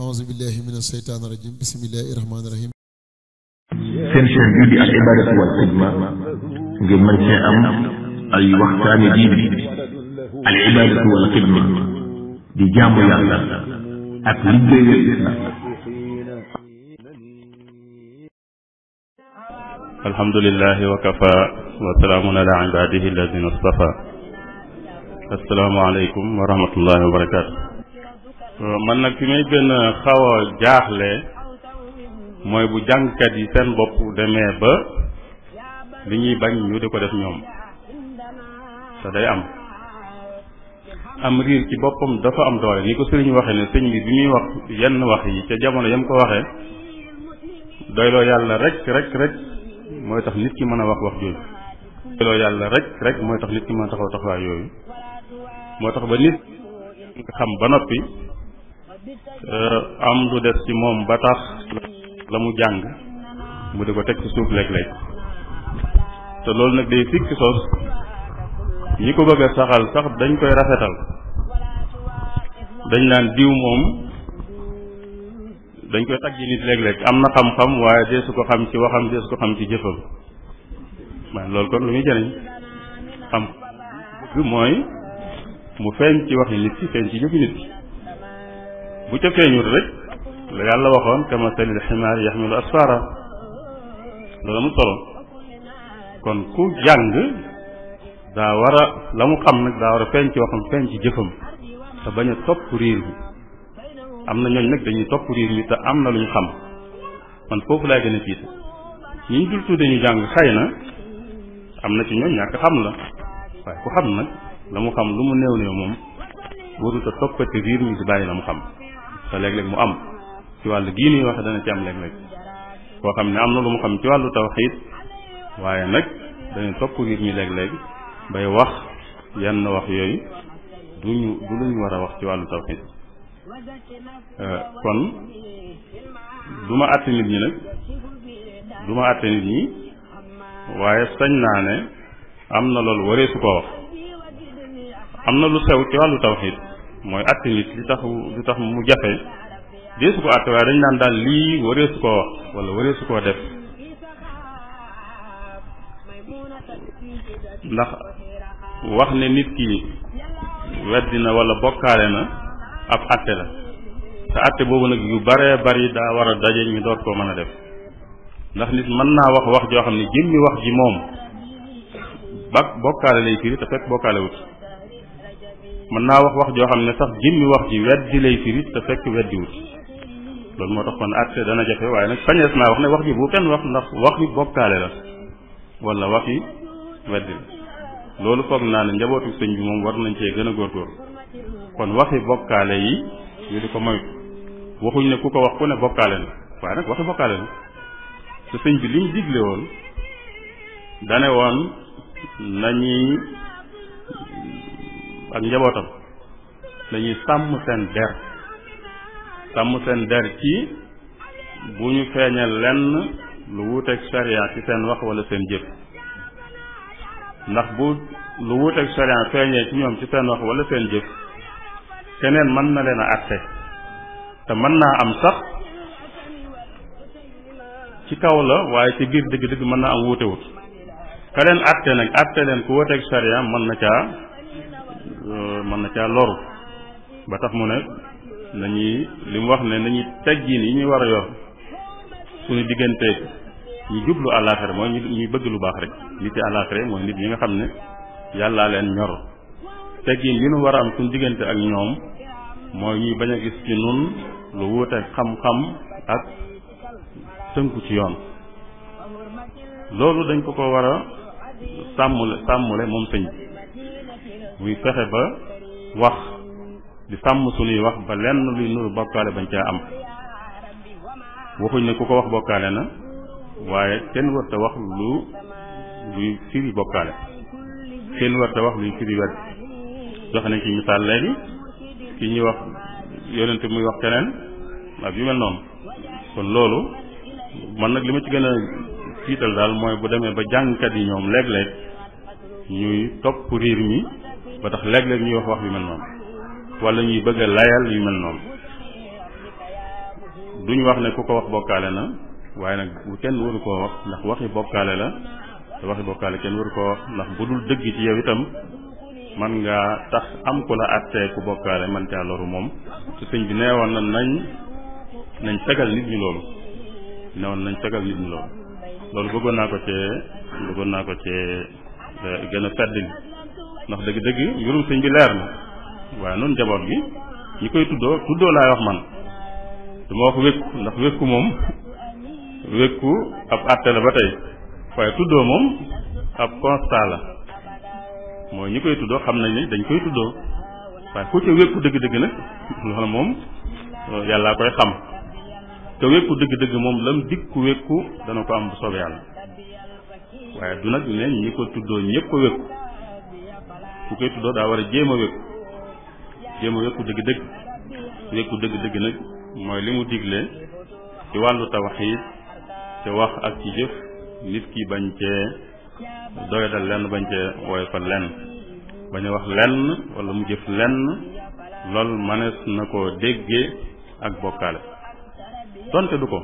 auzu billahi mina shaytaani rajim bismillahi rahmaani rahim. seen chaîne bii di al ibadatu wal xidma ngeen mën cee am ay waxtaani diine al ibadatu wal xidma di jaamu yàlla ak liggéeyal islam. alhamdulillahi wa kafa wa salaamun ala ibadihi alladina istafa. assalaamu aleykum wa rahmatullahi wa barakaatu. man nag fi may gën a xaw a jaaxle mooy bu jàngkat yi seen bopp demee ba li ñuy bañ ñu di ko def ñoom te day am riir ci boppam dafa am doole ni ko sëriñ waxee ne sëñ bi bi muy wax yenn wax yi ca jamono yam ko waxee doyloo yàlla rek mooy tax nit ki mën a wax jooju. doyloo yàlla rek mooy tax nit ki mën a taxaw taxawaay yooyu moo tax ba nit nga xam ba noppi am lu des ci moom ba tax la mu jàng mu di ko teg ci suuf léeg-léeg te loolu nag day sikki sos ñi ko bëgg a saxal sax dañ koy rafetal dañ naan diw moom dañ koy taggi nit léeg-léeg am na xam-xam waaye dee su ko xam ci waxam dee su ko xam ci jëfam waaye loolu kon lu muy jëriñ xam bëgg mooy mu feeñ ci waxi nit ki feeñ ci jëfi nit ki bu ca feeñul rek la yàlla waxoon kama salil ximaar yaxmilu asfara loolu amul solo kon ku jàng daa war a la mu xam nag daa war a feeñ ci waxam feeñ ci jëfam te bañ a topp riir bi am na ñooñ nag dañuy topp riir mi te am na lu ñu xam man foofu laay gën a tiit ñi ñu dul tudde ñu jàng xëy na am na ci ñooñ ñàkk xam la waaye ku xam nag la mu xam lu mu néew moom warut a toppati riir mi di bàyyi la mu xam te léeg-léeg mu am ci wàllu gii nii waxe dana ci am léeg-léeg koo xam ne am na lu mu xam ci wàllu tawxiid waaye nag dañuy topp riir mi léeg-léeg bay wax yenn wax yooyu du lu ñu war a wax ci wàllu tawxiid kon du ma àtte nit ñi nag du ma àtte nit ñi waaye sañ naa ne am na loolu waree su koo wax am na lu sew ci wàllu tawxiid mooy àtte nit li tax mu jafe dee su ko àtte waaye dañ naan daal lii waree su koo wax wala waree su koo def ndax wax ne nit ki weddi na wala bokkaale na ab àtte la te àtte boobu nag yu baree bari daa war a daje ñu door koo mën a def ndax nit mën naa wax joo xam ne jëmmi wax ji moom bokkaale lay firi te fekk bokkaale wut mën naa wax joo xam ne sax jëmmi wax ji weddi lay firi te fekk weddi wut loolu moo tax kon àtte dana jafe waaye nag sañees naa wax ne wax ji bu kenn wax ndax waxi bokkaale la wala waxi weddi la loolu foog naa ne njabootu sëñ bi moom war nañ cee gën a góorgóorlu kon waxi bokkaale yi ñu di ko moytu waxuñ ne ku ko wax ku ne bokkaale na waaye nag waxi bokkaale la te sëñ bi li mu digle woon dane woon nañuy ak njabootam dañuy sàmm seen der ci bu ñu feeñal lenn lu wuuteeg sharia ci seen wax wala seen jëf ndax bu lu wuuteeg sharia feeñee ci ñoom ci seen wax wala seen jëf keneen mën na leen a àtte te mën naa am sax ci kaw la waaye ci biir dëgg-dëgg mën naa am wuutewut ka leen àtte nag àtte leen ku wuuteeg sharia mën na caa loru ba tax mu ne nañuy li mu wax ne nañuy teggin yi ñuy war a yor suñu digganteeg ñu jublu àllaaxira mooy ñuy bëgg lu baax rek nit yi àllaaxira mooy nit ñi nga xam ne yàllaa leen ñor teggin yi ñu war a am suñu diggante ak ñoom mooy ñuy bañ a gis ci nun lu wuuteeg xam-xam ak tënku ci yoon loolu dañ ko war a sàmmule moom sëñ bi muy fexe ba wax di sàmm suñuy wax ba lenn luy nuru bokkaale bañ caa am waxuñ ne ku ko wax bokkaale na waaye kenn warta wax luy firi bokkaale kenn warta wax luy firi wet joxe nañ ci misaal léegi ki ñuy wax yonente muy wax keneen ak yu mel noonu kon loolu man nag li ma ci gën a tiital daal mooy bu demee ba jàngkat yi ñoom léeg-léeg ñuy topp riir mi ba tax léeg-léeg ñuy wax yu mel noonu wala ñuy bëgg a layal yu mel noonu duñ wax ne ku ko wax bokkaale na waaye nag bu kenn waru koo wax ndax waxi bokkaale la te waxi bokkaale kenn waru koo wax ndax bu dul dëgg ci yow itam man nga tax am ku la àttee ku bokkaale man caa loru moom te sëñ bi neewoon na nañ fegal nit ñi loolu loolu bëggoon naa ko cee gën a feddli ndax dëgg-dëgg mbirum sëñ bi leer na waaye noonu njaboot gi ñi koy tuddoo laay wax man dama wax wékku ndax wékku moom wékku ab àtte la ba tey waaye tuddoo moom ab constat la mooy ñi koy tuddoo xam nañ ne dañ koy tuddoo waaye ku ca wékku dëgg-dëgg nag loolu moom yàllaa koy xam te wékku dëgg-dëgg moom lam dikku wékku dana ko am bu soobee yàlla waaye du nag ne ñi ko tuddoo ñëpp a wékku ku koy tuddoo daa war a jéem a wékku dëgg-dëgg wékku dëgg-dëgg nag mooy li mu digle ci wàllu tawxiid ci wax ak ci jëf nit ki bañ cee doyadal lenn bañ cee woyofal lenn bañ a wax lenn wala mu jëf lenn lool manees na koo déggee ak bokkaale donte du ko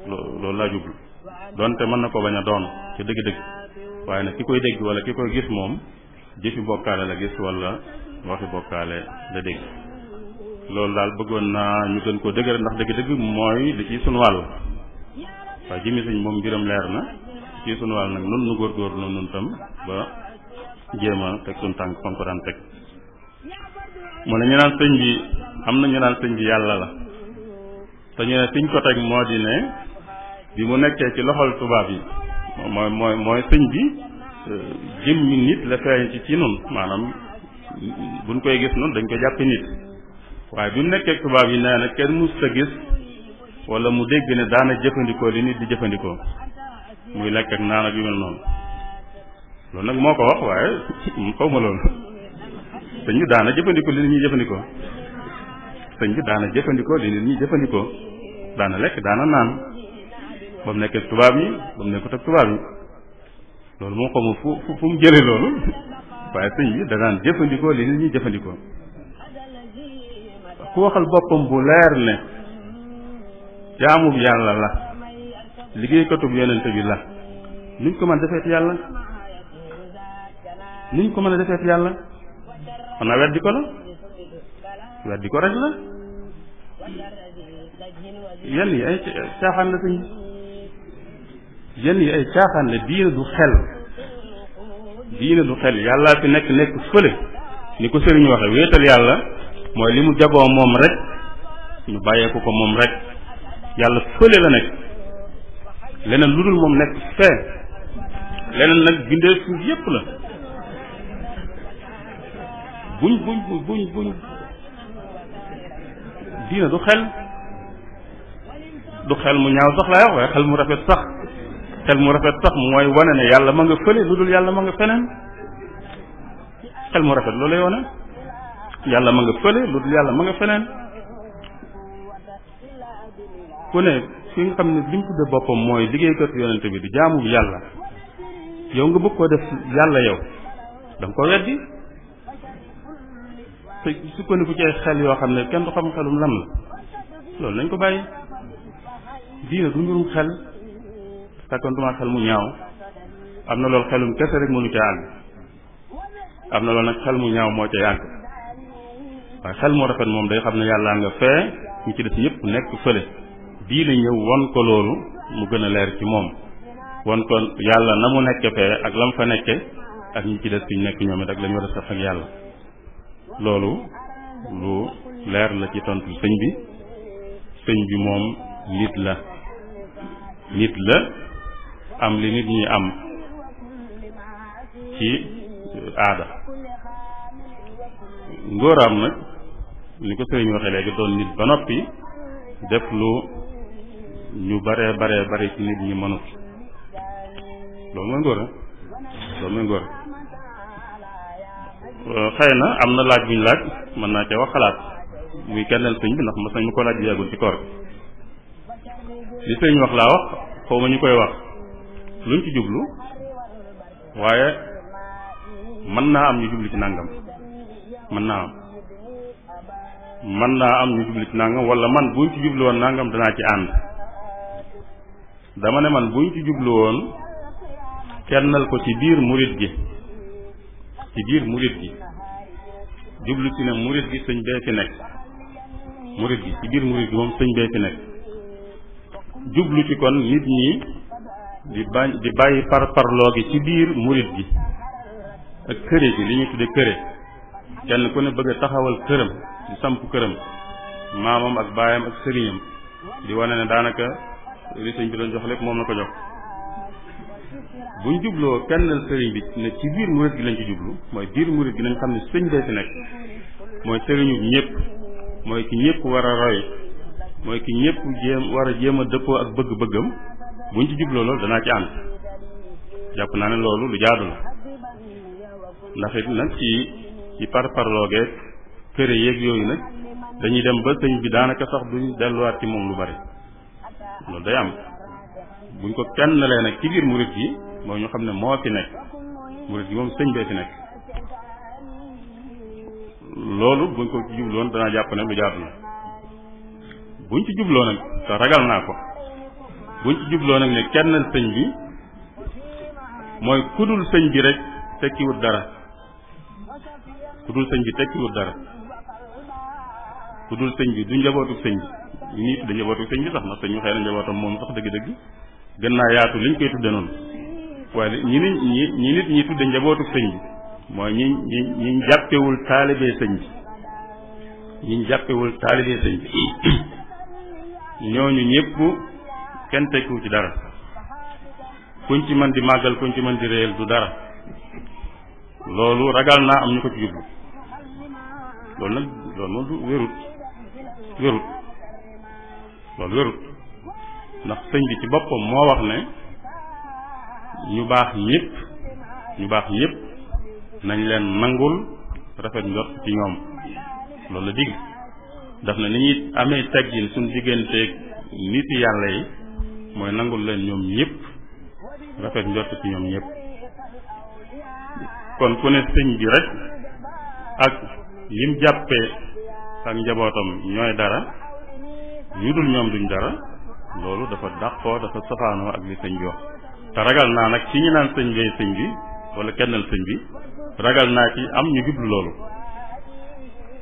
loolu laa jublu donte mën na ko bañ a doon ci dëgg-dëgg waaye nag ki koy dégg wala ki koy gis moom jëfi bokkaale la gis wala waxi bokkaale la dégg loolu daal bëggoon naa ñu gën koo dëgëral ndax dëgg-dëgg mooy li ci sunu wàll waaye jëmmi sëñ moom mbiram leer na ci sunu wàll nag nun nu góorgóorlu noonu nun tam ba jéem a teg sunu tànk fam ko daan teg mu ne ñu naan sëñ bi am na ñu naan sëñ bi yàlla la te ñu ne fiñ ko teg moo di ne bi mu nekkee ci loxol tubaab yi mooy sëñ bi jëmmi nit la feeñ ci nun maanaam buñ koy gis noonu dañ ko jàppe nit waaye bi mu nekkee tubaab yi nee na kenn mus sa gis wala mu dégg ne daana jëfandikoo li nit di jëfandikoo muy lekk ak naan ak yu mel noonu loolu nag moo ko wax waaye xaw ma loolu sëñ bi daana jëfandikoo li nit ñi jëfandikoo daana lekk daana naan ba mu nekkee tubaab yi ba mu nekkut ak tubaab yi loolu moo xamul fu mu jëlee loolu waaye sëñ bi da daan jëfandikoo li nit ñi jëfandikoo ku waxal boppam bu leer ne jaamub yàlla la liggéeykatub yonente bi la nuñ ko mën a defeeti yàlla xanaa weddi ko la weddi ko rek la yenn yi ay caaxaan la sëñ yenn yi ay caaxaan la diine du xel yàllaa fi nekk fële ni ko sëriñ waxe wéetal yàlla mooy li mu jagoo moom rek ñu bàyyeeku ko moom rek yàlla fële la nekk leneen lu dul moom nekk fee leneen nag bindee suuf yépp la buñ diina du xel mu ñaaw sax laay wax waaye xel mu rafet sax mooy wane ne yàlla ma nga fële lu dul yàlla ma nga feneen xel mu rafet loolu lay wane yàlla ma nga fële lu dul yàlla ma nga feneen ku ne fi nga xam ne li mu tudde boppam mooy liggéeykat yonente bi di jaamu yàlla yow nga bëgg koo def yàlla yow da nga ko weddi te sukkandiku ci ay xel yoo xam ne kenn du xam xelum lan la loolu nañ ko bàyyi diina du mbirum xel sakkantuma xel mu ñaaw am na loolu xelum kese rek mënu ca àgg am na loolu nag xel mu ñaaw moo ca yàgg waaye xel mu rafet moom day xam ne yàllaa nga fee ñu ci des ñëpp nekk fële diine ñëw won ko loolu mu gën a leer ci moom won ko yàlla na mu nekke fee ak lam fa nekke ak ñi ci des fi ñu nekk ñoom it ak la ñu war a sax ak yàlla loolu lu leer la ci tontu sëñ bi moom nit la am li nit ñi am ci aada ngóoraam nag ni ko sëriñ waxee léegi doon nit ba noppi def lu ñu bare ci nit ñi mënut loolu mooy ngóora xëy na am na laaj bu ñu laaj mën naa cee wax xalaat muy kenneel sëñ bi ndax mas nañ ma ko laaj bi yàggul ci koor li sëñ wax laa wax xaw ma ñu koy wax luñ ci jublu waaye mën naa am ñu jublu ci nàngam mën naa am mën naa am ñu jublu ci nangam wala man buñ ci jublu woon nangam danaa ci ànd. dama ne man buñ ci jublu woon kennal ko ci biir murit gi jublu ci ne murit gi sëñ bee fi nekk murit gi ci biir murit gi moom sëñ bee fi nekk jublu ci kon nit ñi di bàyyi parloo gi ci biir murit gi ak këre gi li ñuy tudde këre kenn ku ne bëgg a taxawal këram di samp këram maamam ak baayam ak sëriñam di wane ne daanaka li sëñ bi doon jox lépp moom la ko jox buñ jubloo kennal sëriñ bi ne ci biir murit gi lañ ci jublu mooy biir murit gi nañ xam ne sëñ bee fi nekk mooy sëriñu ñëpp mooy ki ñëpp war a roy mooy ki ñëpp war a jéem a dëppoo ak bëgg-bëggam buñ ci jubloo loolu danaa ci ànd jàpp naa ne loolu lu jaadu la ndax it nag ci parloogeeg këre yeeg yooyu nag dañuy dem ba sëñ bi daanaka sax duñ delluwaat ci moom lu bari loolu day am buñ ko kennalee nag ci biir murit gi mooy ñu xam ne moo fi nekk murit gi moom sëñ bee fi nekk loolu buñ ko ci jubloon danaa jàpp ne lu jaadu la buñ ci jubloo nag te ragal naa ko buñ ci jubloo nag ne kennal sëñ bi mooy kudul sëñ bi rek tekkiwut dara kudul sëñ bi tekkiwut dara kudul sëñ bi du njabootu sëñ bi ñu nii tudde njabootu sëñ bi sax ndax sëñ bi xëy na njabootam moom sax dëgg-dëgg gën naa yaatu liñ koy tudde noonu waaye ñi nit ñi tudde njabootu sëñ bi mooy ñi jàppewul taalibee sëñ bi ñi jàppewul taalibee sëñ bi ñooñu ñëpp kenn tekkiwu ci dara kuñ ci mën di màggal kuñ ci mën di réyal du dara loolu ragal naa am ñu ko ci jublu loolu nag loolu moom du wérut loolu wérut ndax sëñ bi ci boppam moo wax ne ñu baax ñëpp nañ leen nangul rafet njort ci ñoom loolu la digg daf na ni ñuy amee teggin suñ digganteeg nit yàlla yi mooy nangul leen ñoom ñëpp rafet njort ci ñoom ñëpp kon ku ne sëñ bi rek ak lim jàppee ak njabootam ñooy dara ñu dul ñoom duñ dara loolu dafa dàqoo dafa safaanoo ak li sëñ bi wax te ragal naa nag ci ñu naan sëñ bi wala kennal sëñ bi ragal naa ci am ñu jublu loolu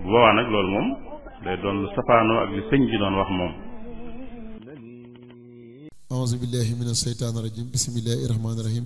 bu boobaa nag loolu moom day doon lu safaanoo ak li sëñ bi doon wax moom. auzu billahi mina shaytaani rajim bismillahi rahmaani rahim